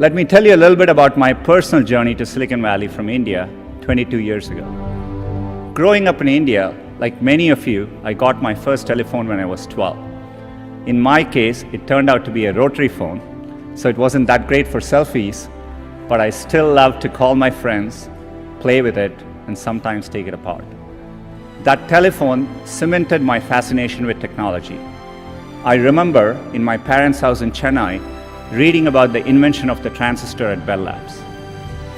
Let me tell you a little bit about my personal journey to Silicon Valley from India 22 years ago. Growing up in India, like many of you, I got my first telephone when I was 12. In my case, it turned out to be a rotary phone, so it wasn't that great for selfies, but I still loved to call my friends, play with it, and sometimes take it apart. That telephone cemented my fascination with technology. I remember in my parents' house in Chennai, reading about the invention of the transistor at Bell Labs.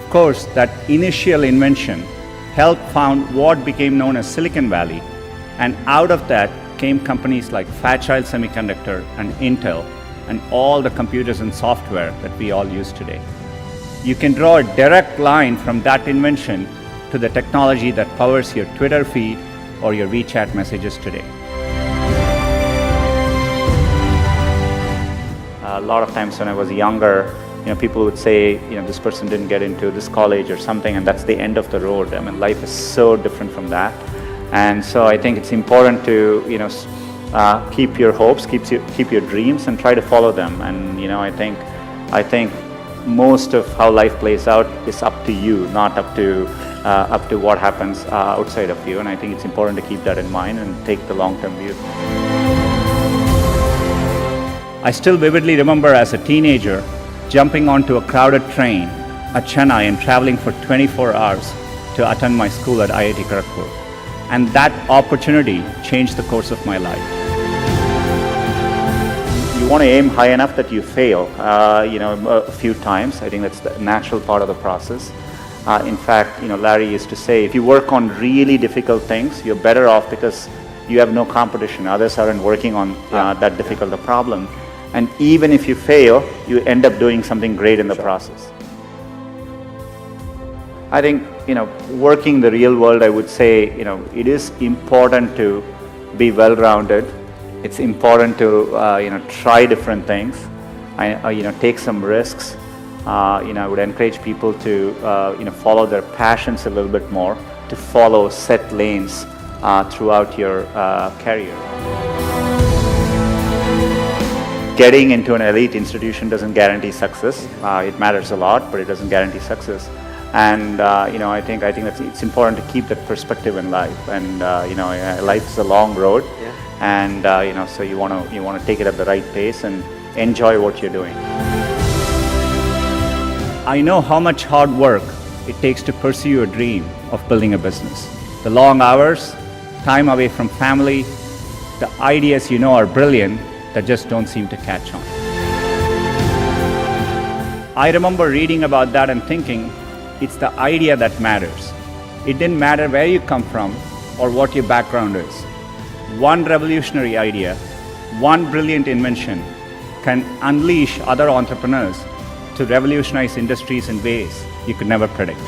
Of course, that initial invention helped found what became known as Silicon Valley, and out of that came companies like Fairchild Semiconductor and Intel, and all the computers and software that we all use today. You can draw a direct line from that invention to the technology that powers your Twitter feed or your WeChat messages today. A lot of times when I was younger, people would say, this person didn't get into this college or something, and that's the end of the road. I mean, life is so different from that. And so I think it's important to, keep your hopes, keep your dreams, and try to follow them. And I think most of how life plays out is up to you, not up to what happens outside of you. And I think it's important to keep that in mind and take the long-term view. I still vividly remember as a teenager jumping onto a crowded train at Chennai and traveling for 24 hours to attend my school at IIT Kharagpur. And that opportunity changed the course of my life. You want to aim high enough that you fail, a few times. I think that's the natural part of the process. In fact, Larry used to say, if you work on really difficult things, you're better off because you have no competition. Others aren't working on that difficult a problem. And even if you fail, you end up doing something great in the process. I think, working the real world, I would say, it is important to be well-rounded. It's important to, try different things. Take some risks. I would encourage people to, follow their passions a little bit more, to follow set lanes throughout your career. Getting into an elite institution doesn't guarantee success. It matters a lot, but it doesn't guarantee success. And I think it's important to keep that perspective in life. And life is a long road, and so you want to take it at the right pace and enjoy what you're doing. I know how much hard work it takes to pursue your dream of building a business. The long hours, time away from family, the ideas are brilliant that just don't seem to catch on. I remember reading about that and thinking, it's the idea that matters. It didn't matter where you come from or what your background is. One revolutionary idea, one brilliant invention can unleash other entrepreneurs to revolutionize industries in ways you could never predict.